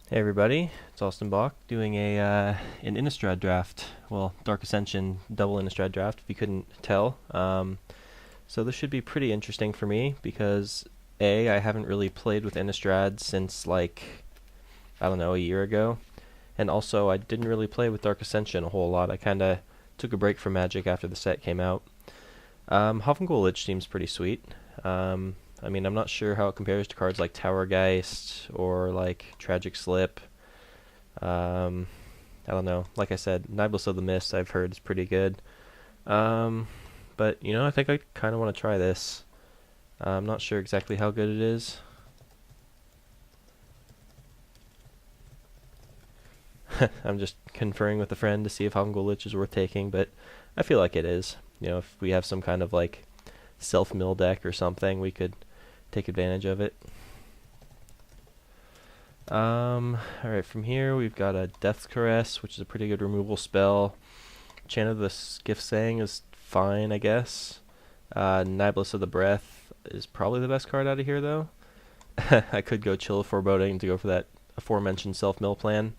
Hey everybody, it's Austin Bach doing an Innistrad draft. Well, Dark Ascension double Innistrad draft, if you couldn't tell. So this should be pretty interesting for me because I haven't really played with Innistrad since I don't know, a year ago. And also I didn't really play with Dark Ascension a whole lot. I kinda took a break from Magic after the set came out. Hovengul Lich seems pretty sweet. I'm not sure how it compares to cards like Towergeist or like Tragic Slip. Um, I don't know. Like I said, Nibelus of the Mist I've heard is pretty good. Um, but I think I kind of want to try this. I'm not sure exactly how good it is. I'm just conferring with a friend to see if Hovengul Lich is worth taking, but I feel like it is. If we have some kind of like self-mill deck or something, we could take advantage of it. Alright, from here we've got a Death's Caress, which is a pretty good removal spell. Chant of the Skiff Saying is fine, I guess. Nibelus of the Breath is probably the best card out of here, though. I could go Chill of Foreboding to go for that aforementioned self-mill plan.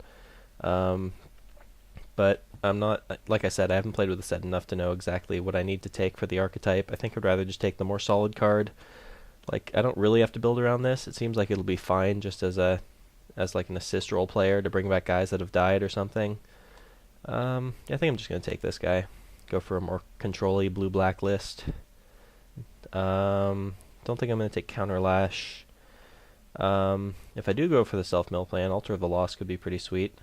But I'm not, like I said, I haven't played with the set enough to know exactly what I need to take for the archetype. I think I'd rather just take the more solid card. Like, I don't really have to build around this. It seems like it'll be fine just as like an assist role player to bring back guys that have died or something. I think I'm just going to take this guy. Go for a more control-y blue-black list. Don't think I'm going to take Counter Lash. If I do go for the self-mill plan, Altar of the Lost could be pretty sweet.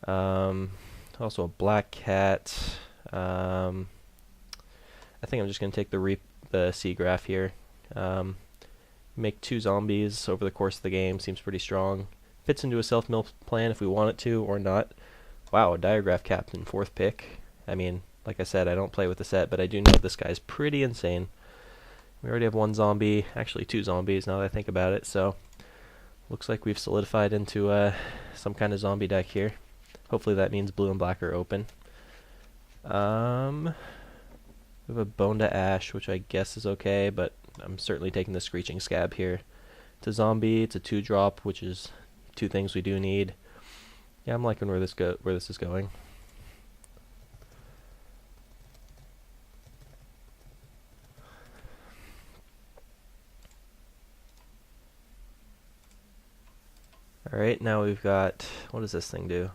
Also a Black Cat. I think I'm just going to take the Seagraph here. Make 2 zombies over the course of the game. Seems pretty strong. Fits into a self-mill plan if we want it to or not. Wow, a Diagraph Captain, 4th pick. I mean, like I said, I don't play with the set, but I do know this guy's pretty insane. We already have 1 zombie, actually 2 zombies now that I think about it, so looks like we've solidified into some kind of zombie deck here. Hopefully that means blue and black are open. We have a Bone to Ash, which I guess is okay, but I'm certainly taking the Screeching Scab here. It's a zombie, it's a 2-drop, which is 2 things we do need. Yeah, I'm liking where this is going. Alright, now we've got, what does this thing do?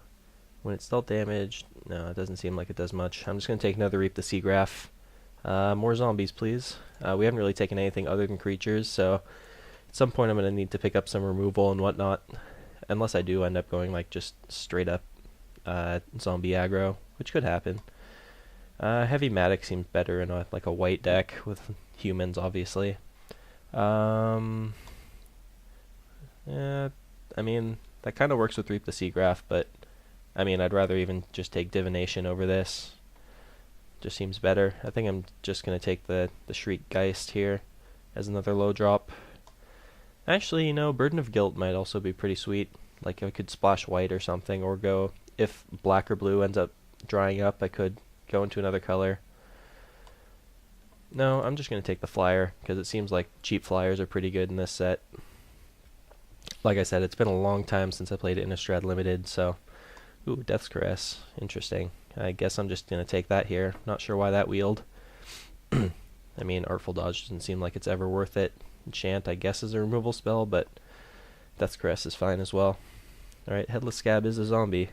When it's dealt damage, no, it doesn't seem like it does much. I'm just going to take another Reap the Seagraph. More zombies, please. We haven't really taken anything other than creatures, so at some point I'm going to need to pick up some removal and whatnot. Unless I do end up going like just straight up zombie aggro, which could happen. Heavy Matic seems better in like a white deck with humans, obviously. Yeah, I mean, that kind of works with Reap the Seagraph, but I mean, I'd rather even just take Divination over this. Just seems better. I think I'm just going to take the Shriek Geist here as another low drop. Actually, Burden of Guilt might also be pretty sweet. Like, I could splash white or something, or go, if black or blue ends up drying up, I could go into another color. No, I'm just going to take the flyer, because it seems like cheap flyers are pretty good in this set. Like I said, it's been a long time since I played Innistrad Limited, so... Ooh, Death's Caress. Interesting. I guess I'm just going to take that here. Not sure why that wheeled. I mean, Artful Dodge doesn't seem like it's ever worth it. Enchant, I guess, is a removal spell, but Death's Caress is fine as well. Alright, Headless Scab is a zombie.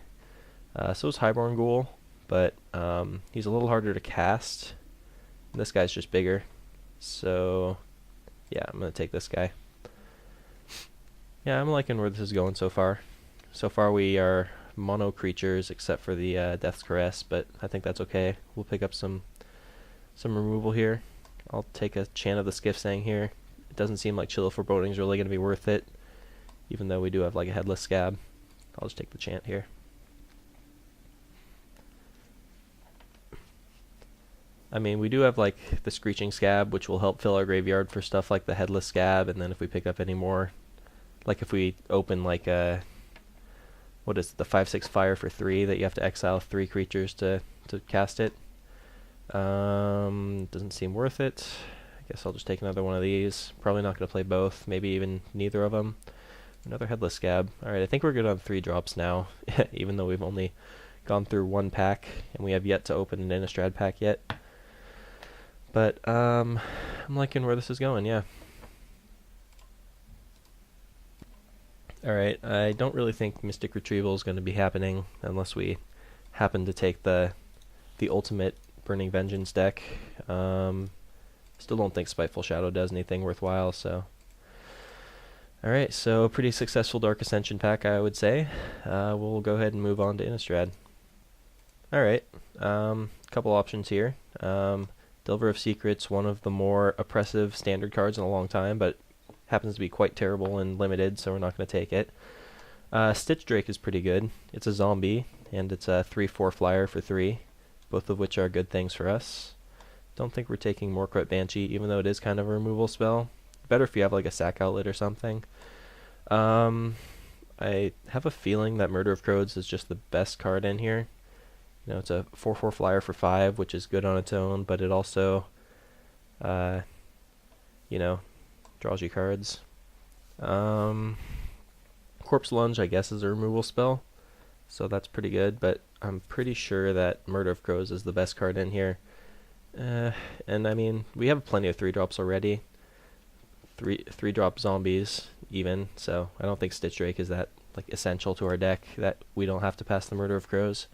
So is Highborn Ghoul, but he's a little harder to cast. This guy's just bigger. So, yeah, I'm going to take this guy. Yeah, I'm liking where this is going so far. So far we are mono creatures except for the Death's Caress, but I think that's okay. We'll pick up some removal here. I'll take a Chant of the Skiff Saying here. It doesn't seem like Chill of Foreboding is really going to be worth it, even though we do have like a Headless Scab. I'll just take the Chant here. I mean, we do have like the Screeching Scab, which will help fill our graveyard for stuff like the Headless Scab, and then if we pick up any more, like if we open like a, what is it, the 5/6 fire for 3 that you have to exile 3 creatures to cast it. Doesn't seem worth it. I guess I'll just take another one of these. Probably not going to play both, maybe even neither of them. Another Headless Scab. Alright, I think we're good on 3 drops now, even though we've only gone through 1 pack, and we have yet to open an Innistrad pack yet. But, I'm liking where this is going, yeah. Alright, I don't really think Mystic Retrieval is going to be happening unless we happen to take the ultimate Burning Vengeance deck. Still don't think Spiteful Shadow does anything worthwhile, so... Alright, so pretty successful Dark Ascension pack, I would say. We'll go ahead and move on to Innistrad. Alright, couple options here. Delver of Secrets, one of the more oppressive standard cards in a long time, but happens to be quite terrible and limited, so we're not going to take it. Stitch Drake is pretty good. It's a zombie, and it's a 3/4 flyer for 3, both of which are good things for us. Don't think we're taking Morkrut Banshee, even though it is kind of a removal spell. Better if you have like a sack outlet or something. I have a feeling that Murder of Crows is just the best card in here. You know, it's a 4/4 flyer for 5, which is good on its own, but it also, you know, draws you cards. Corpse Lunge, I guess, is a removal spell, so that's pretty good, but I'm pretty sure that Murder of Crows is the best card in here. And I mean, we have plenty of 3-drops already. 3-drop zombies, even, so I don't think Stitch Drake is that like essential to our deck that we don't have to pass the Murder of Crows.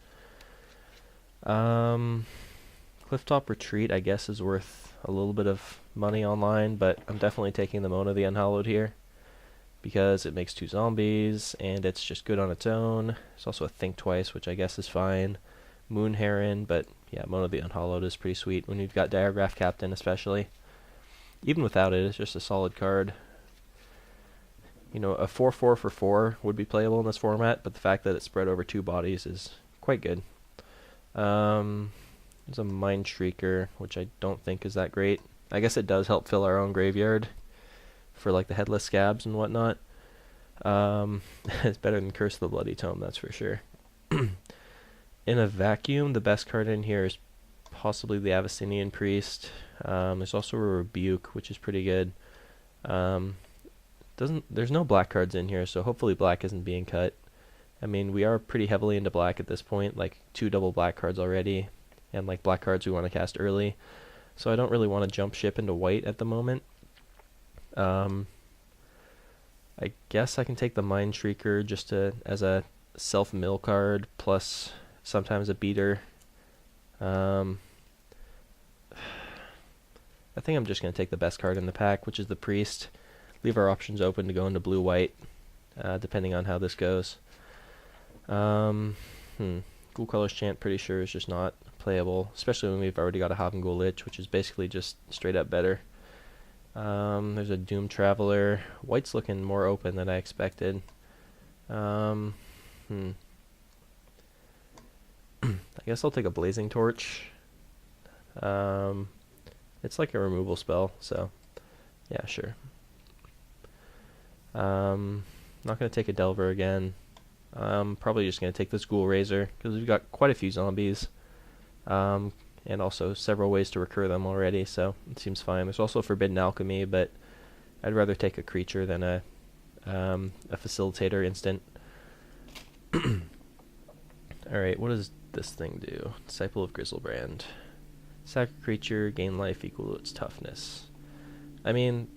Clifftop Retreat, I guess, is worth a little bit of money online, but I'm definitely taking the Mona the Unhallowed here because it makes 2 zombies and it's just good on its own. There's also a Think Twice, which I guess is fine. Moon Heron, but yeah, Mona the Unhallowed is pretty sweet when you've got Diagraph Captain, especially. Even without it, it's just a solid card. You know, a 4/4 for 4 would be playable in this format, but the fact that it's spread over 2 bodies is quite good. There's a Mind Shrieker, which I don't think is that great. I guess it does help fill our own graveyard for like the Headless Scabs and whatnot. It's better than Curse of the Bloody Tome, that's for sure. In a vacuum, the best card in here is possibly the Abyssinian Priest. There's also a Rebuke, which is pretty good. There's no black cards in here, so hopefully black isn't being cut. I mean, we are pretty heavily into black at this point, like 2 double black cards already, and like black cards we want to cast early. So I don't really want to jump ship into white at the moment. I guess I can take the Mind Shrieker just as a self-mill card, plus sometimes a beater. I think I'm just going to take the best card in the pack, which is the Priest. Leave our options open to go into blue-white, depending on how this goes. Ghoul Colors Chant, pretty sure is just not playable, especially when we've already got a Havengul Lich, which is basically just straight up better. There's a Doom Traveler. White's looking more open than I expected. I guess I'll take a Blazing Torch. It's like a removal spell, so yeah, sure. Not going to take a Delver again. Probably just going to take this Ghoul Razor, because we've got quite a few zombies. And also several ways to recur them already, so it seems fine. There's also Forbidden Alchemy, but I'd rather take a creature than a Facilitator instant. Alright, what does this thing do? Disciple of Grizzlebrand. Sack a creature, gain life equal to its toughness. I mean,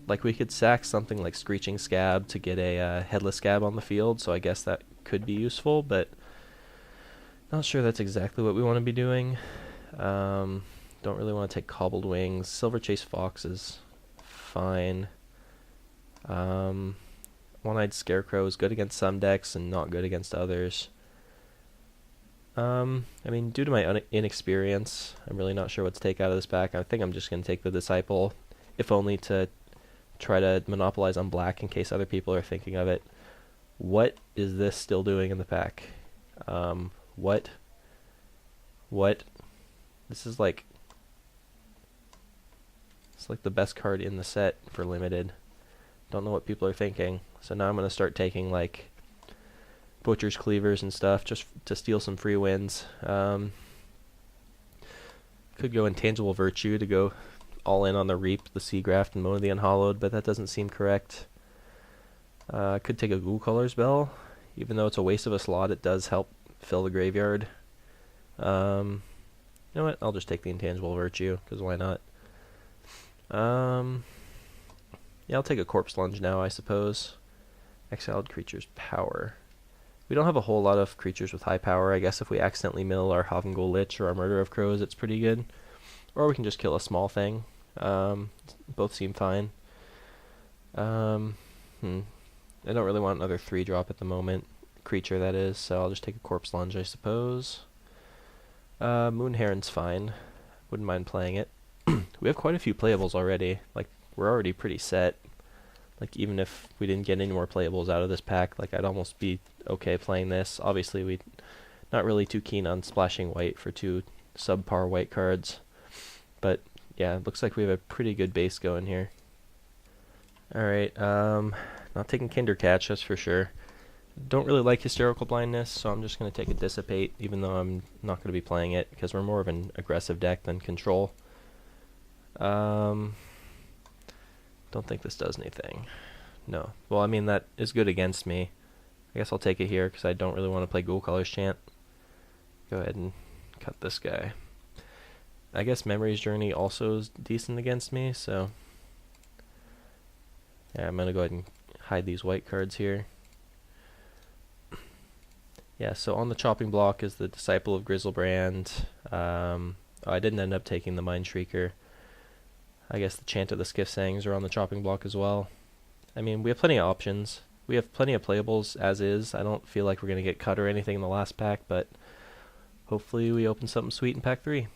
like we could sack something like Screeching Scab to get a Headless Scab on the field, so I guess that could be useful, but not sure that's exactly what we want to be doing. Don't really want to take Cobbled Wings. Silver Chase Fox is fine. One-Eyed Scarecrow is good against some decks and not good against others. I mean, due to my inexperience, I'm really not sure what to take out of this pack. I think I'm just going to take the Disciple, if only to try to monopolize on black in case other people are thinking of it. What is this still doing in the pack? What? This is like... It's like the best card in the set for limited. Don't know what people are thinking. So now I'm going to start taking like Butcher's Cleavers and stuff just to steal some free wins. Could go Intangible Virtue to go all in on the Reap, the Seagraft, and Mona the Unhallowed, but that doesn't seem correct. Could take a Ghoul Color's Bell. Even though it's a waste of a slot, it does help fill the graveyard. You know what? I'll just take the Intangible Virtue, because why not? Yeah, I'll take a Corpse Lunge now, I suppose. Exiled Creature's Power. We don't have a whole lot of creatures with high power. I guess if we accidentally mill our Havengul Lich or our Murder of Crows, it's pretty good. Or we can just kill a small thing. Both seem fine. I don't really want another 3-drop at the moment. Creature, that is, so I'll just take a Corpse Lunge, I suppose. Moon Heron's fine. Wouldn't mind playing it. We have quite a few playables already. Like, we're already pretty set. Like, even if we didn't get any more playables out of this pack, like, I'd almost be okay playing this. Obviously, we're not really too keen on splashing white for 2 subpar white cards. But, yeah, it looks like we have a pretty good base going here. Alright, not taking Kinder Catch, that's for sure. Don't really like Hysterical Blindness, so I'm just going to take a Dissipate, even though I'm not going to be playing it, because we're more of an aggressive deck than control. Don't think this does anything. No. Well, I mean, that is good against me. I guess I'll take it here, because I don't really want to play Ghoul Color's Chant. Go ahead and cut this guy. I guess Memory's Journey also is decent against me, so... yeah, I'm going to go ahead and hide these white cards here. Yeah, so on the chopping block is the Disciple of Grizzlebrand. I didn't end up taking the Mind Shrieker. I guess the Chant of the Skiff Sangs are on the chopping block as well. I mean, we have plenty of options. We have plenty of playables as is. I don't feel like we're going to get cut or anything in the last pack, but hopefully we open something sweet in pack 3.